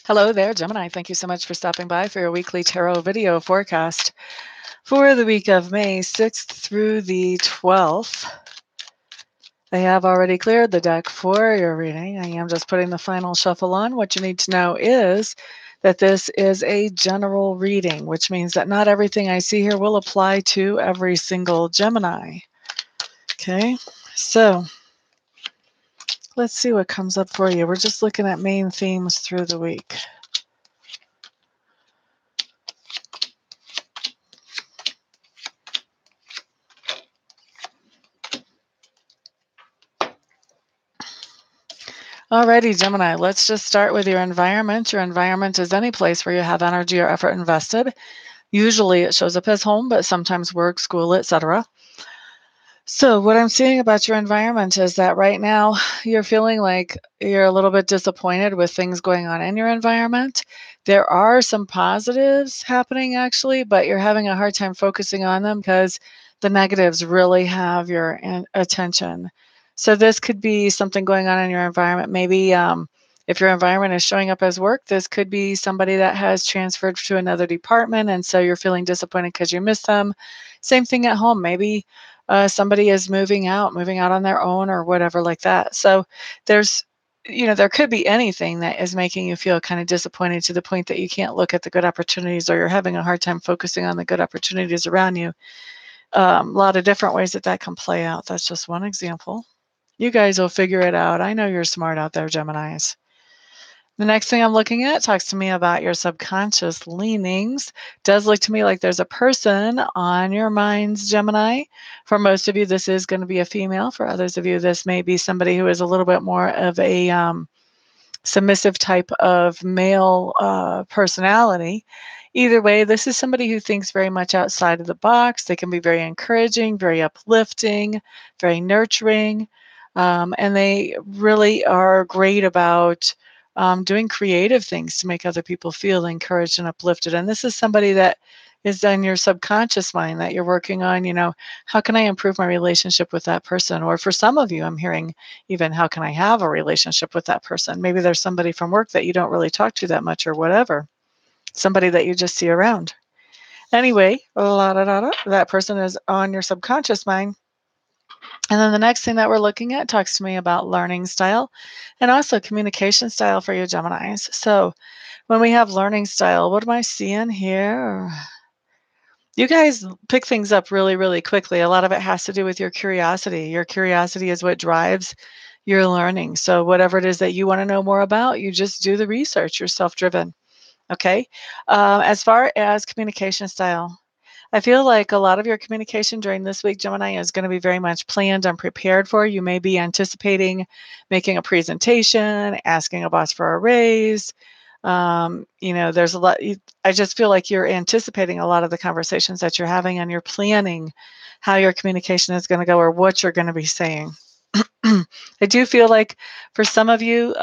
Hello there, Gemini. Thank you so much for stopping by for your weekly tarot video forecast for the week of May 6th through the 12th. I have already cleared the deck for your reading. I am just putting the final shuffle on. What you need to know is that this is a general reading, which means that not everything I see here will apply to every single Gemini. Okay, so let's see what comes up for you. We're just looking at main themes through the week. Alrighty, Gemini, let's just start with your environment. Your environment is any place where you have energy or effort invested. Usually it shows up as home, but sometimes work, school, etc. So what I'm seeing about your environment is that right now you're feeling like you're a little bit disappointed with things going on in your environment. There are some positives happening actually, but you're having a hard time focusing on them because the negatives really have your attention. So this could be something going on in your environment. Maybe if your environment is showing up as work, this could be somebody that has transferred to another department, and so you're feeling disappointed because you miss them. Same thing at home. Maybe somebody is moving out on their own or whatever like that. So there's, there could be anything that is making you feel kind of disappointed to the point that you can't look at the good opportunities, or you're having a hard time focusing on the good opportunities around you. A lot of different ways that can play out. That's just one example. You guys will figure it out. I know you're smart out there, Geminis. The next thing I'm looking at talks to me about your subconscious leanings. Does look to me like there's a person on your minds, Gemini. For most of you, this is going to be a female. For others of you, this may be somebody who is a little bit more of a submissive type of male personality. Either way, this is somebody who thinks very much outside of the box. They can be very encouraging, very uplifting, very nurturing, and they really are great about doing creative things to make other people feel encouraged and uplifted. And this is somebody that is in your subconscious mind that you're working on, how can I improve my relationship with that person? Or for some of you, I'm hearing even, how can I have a relationship with that person? Maybe there's somebody from work that you don't really talk to that much or whatever, somebody that you just see around. Anyway, that person is on your subconscious mind. And then the next thing that we're looking at talks to me about learning style and also communication style for your Geminis. So when we have learning style, what am I seeing here? You guys pick things up really, really quickly. A lot of it has to do with your curiosity. Your curiosity is what drives your learning. So whatever it is that you want to know more about, you just do the research. You're self-driven. Okay. As far as communication style, I feel like a lot of your communication during this week, Gemini, is going to be very much planned and prepared for. You may be anticipating making a presentation, asking a boss for a raise. There's a lot. I just feel like you're anticipating a lot of the conversations that you're having, and you're planning how your communication is going to go or what you're going to be saying. I do feel like for some of you,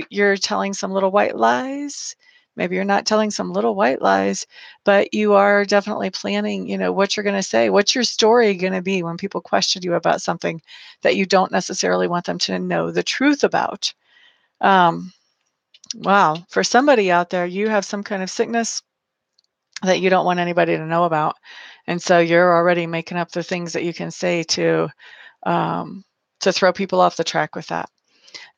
you're telling some little white lies. Maybe you're not telling some little white lies, but you are definitely planning, what you're going to say. What's your story going to be when people question you about something that you don't necessarily want them to know the truth about? Wow. For somebody out there, you have some kind of sickness that you don't want anybody to know about. And so you're already making up the things that you can say to throw people off the track with that.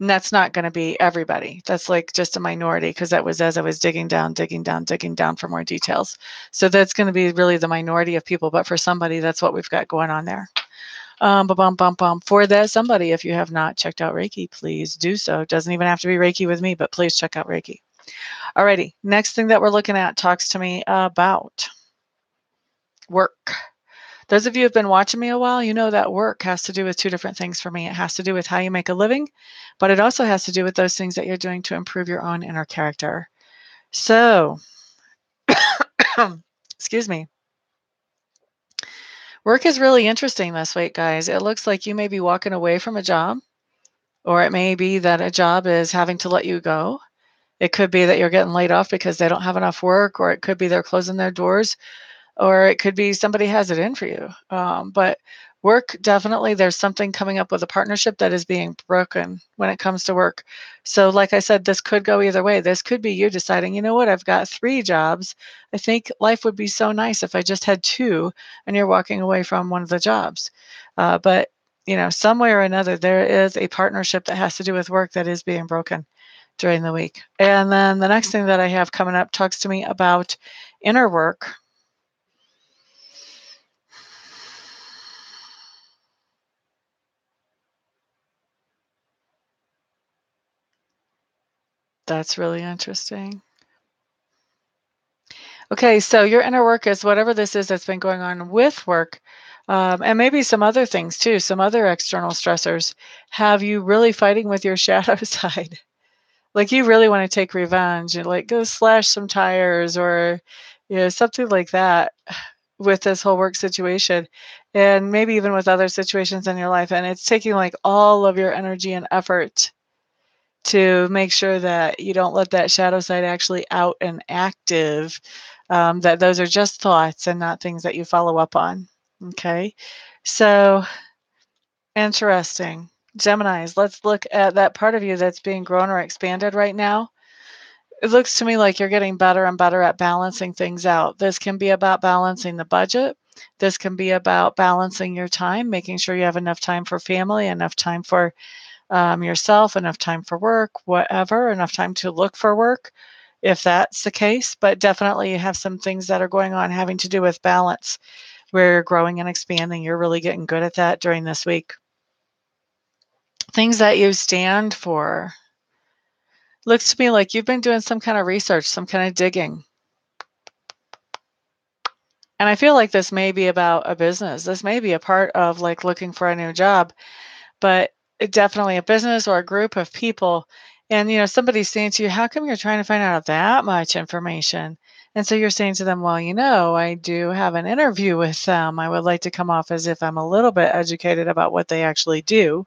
And that's not going to be everybody. That's like just a minority, because that was as I was digging down for more details. So that's going to be really the minority of people. But for somebody, that's what we've got going on there. For that somebody, if you have not checked out Reiki, please do so. It doesn't even have to be Reiki with me, but please check out Reiki. Alrighty, next thing that we're looking at talks to me about work. Those of you who have been watching me a while, you know that work has to do with two different things for me. It has to do with how you make a living, but it also has to do with those things that you're doing to improve your own inner character. So, excuse me. Work is really interesting this week, guys. It looks like you may be walking away from a job, or it may be that a job is having to let you go. It could be that you're getting laid off because they don't have enough work, or it could be they're closing their doors, or it could be somebody has it in for you. But Work, definitely, there's something coming up with a partnership that is being broken when it comes to work. So, like I said, this could go either way. This could be you deciding, you know what, I've got 3 jobs. I think life would be so nice if I just had two, and you're walking away from one of the jobs. But, some way or another, there is a partnership that has to do with work that is being broken during the week. And then the next thing that I have coming up talks to me about inner work. That's really interesting. Okay, so your inner work is whatever this is that's been going on with work, and maybe some other things too, some other external stressors. Have you really fighting with your shadow side? Like you really want to take revenge and like go slash some tires or something like that with this whole work situation, and maybe even with other situations in your life. And it's taking like all of your energy and effort to make sure that you don't let that shadow side actually out and active, that those are just thoughts and not things that you follow up on. Okay. So interesting. Geminis, let's look at that part of you that's being grown or expanded right now. It looks to me like you're getting better and better at balancing things out. This can be about balancing the budget. This can be about balancing your time, making sure you have enough time for family, enough time for yourself, enough time for work, whatever, enough time to look for work, if that's the case. But definitely, you have some things that are going on having to do with balance where you're growing and expanding. You're really getting good at that during this week. Things that you stand for. Looks to me like you've been doing some kind of research, some kind of digging. And I feel like this may be about a business. This may be a part of like looking for a new job, but definitely a business or a group of people. And, somebody's saying to you, how come you're trying to find out that much information? And so you're saying to them, well, I do have an interview with them. I would like to come off as if I'm a little bit educated about what they actually do.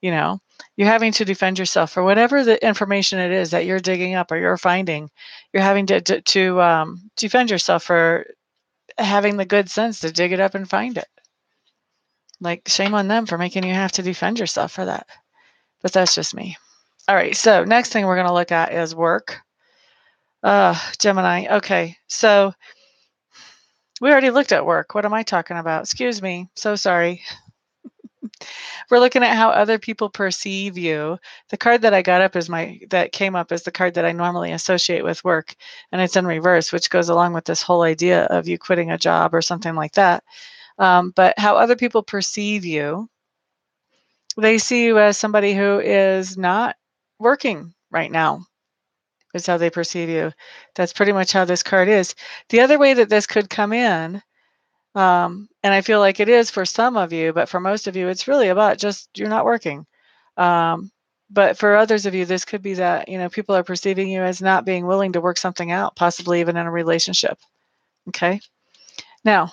You know, you're having to defend yourself for whatever the information it is that you're digging up or you're finding. You're having to defend yourself for having the good sense to dig it up and find it. Like, shame on them for making you have to defend yourself for that. But that's just me. All right. So next thing we're going to look at is work. Gemini. Okay. So we already looked at work. What am I talking about? Excuse me. So sorry. We're looking at how other people perceive you. The card that I got up that came up is the card that I normally associate with work, and it's in reverse, which goes along with this whole idea of you quitting a job or something like that. But how other people perceive you, they see you as somebody who is not working right now, is how they perceive you. That's pretty much how this card is. The other way that this could come in, and I feel like it is for some of you, but for most of you, it's really about just you're not working. Um, but for others of you, this could be that, people are perceiving you as not being willing to work something out, possibly even in a relationship. Okay. Now,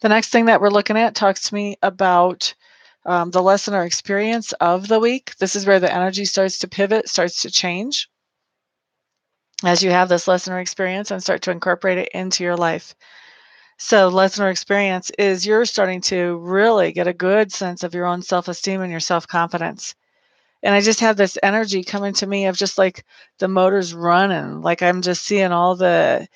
the next thing that we're looking at talks to me about the lesson or experience of the week. This is where the energy starts to pivot, starts to change as you have this lesson or experience and start to incorporate it into your life. So, lesson or experience is you're starting to really get a good sense of your own self esteem and your self confidence. And I just have this energy coming to me of just like the motors running, like I'm just seeing all the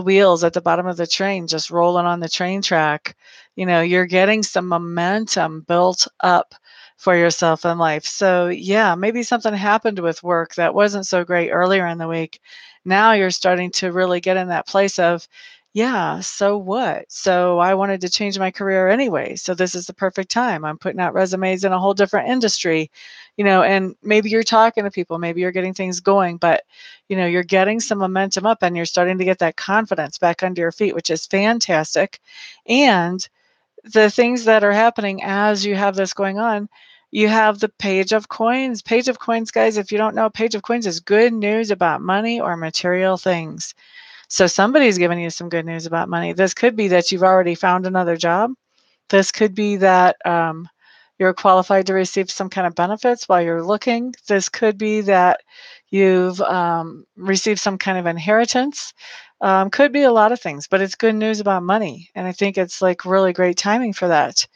wheels at the bottom of the train just rolling on the train track. You're getting some momentum built up for yourself in life. So yeah, maybe something happened with work that wasn't so great earlier in the week. Now you're starting to really get in that place of, yeah, so what? So I wanted to change my career anyway. So this is the perfect time. I'm putting out resumes in a whole different industry, and maybe you're talking to people, maybe you're getting things going, but you're getting some momentum up and you're starting to get that confidence back under your feet, which is fantastic. And the things that are happening as you have this going on, you have the page of coins. Page of coins, guys, if you don't know, page of coins is good news about money or material things. So somebody's giving you some good news about money. This could be that you've already found another job. This could be that you're qualified to receive some kind of benefits while you're looking. This could be that you've received some kind of inheritance. Could be a lot of things, but it's good news about money, and I think it's like really great timing for that.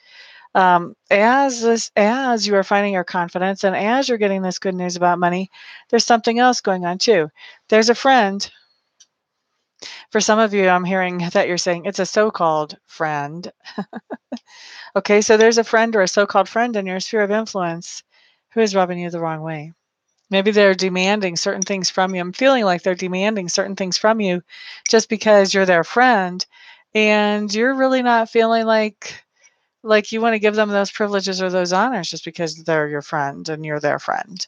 As you are finding your confidence and as you're getting this good news about money, there's something else going on too. There's a friend. For some of you, I'm hearing that you're saying it's a so-called friend. Okay, so there's a friend or a so-called friend in your sphere of influence who is rubbing you the wrong way. Maybe they're demanding certain things from you. I'm feeling like they're demanding certain things from you just because you're their friend, and you're really not feeling like you want to give them those privileges or those honors just because they're your friend and you're their friend.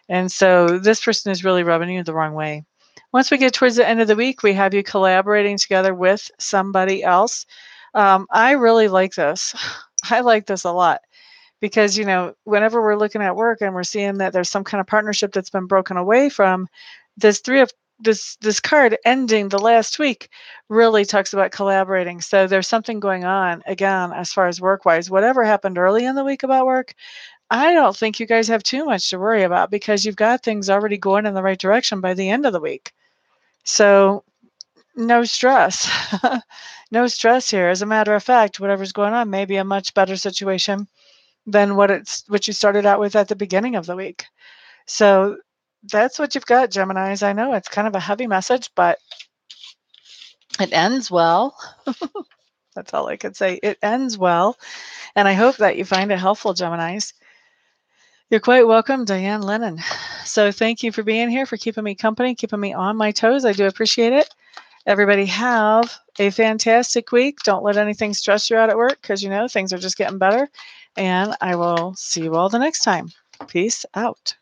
And so this person is really rubbing you the wrong way. Once we get towards the end of the week, we have you collaborating together with somebody else. I really like this. I like this a lot because, whenever we're looking at work and we're seeing that there's some kind of partnership that's been broken away from, this three of this card ending the last week really talks about collaborating. So there's something going on again as far as work wise. Whatever happened early in the week about work, I don't think you guys have too much to worry about because you've got things already going in the right direction by the end of the week. So no stress. No stress here. As a matter of fact, whatever's going on may be a much better situation than what you started out with at the beginning of the week. So that's what you've got, Geminis. I know it's kind of a heavy message, but it ends well. That's all I could say. It ends well. And I hope that you find it helpful, Geminis. You're quite welcome, Diane Lennon. So thank you for being here, for keeping me company, keeping me on my toes. I do appreciate it. Everybody have a fantastic week. Don't let anything stress you out at work because things are just getting better. And I will see you all the next time. Peace out.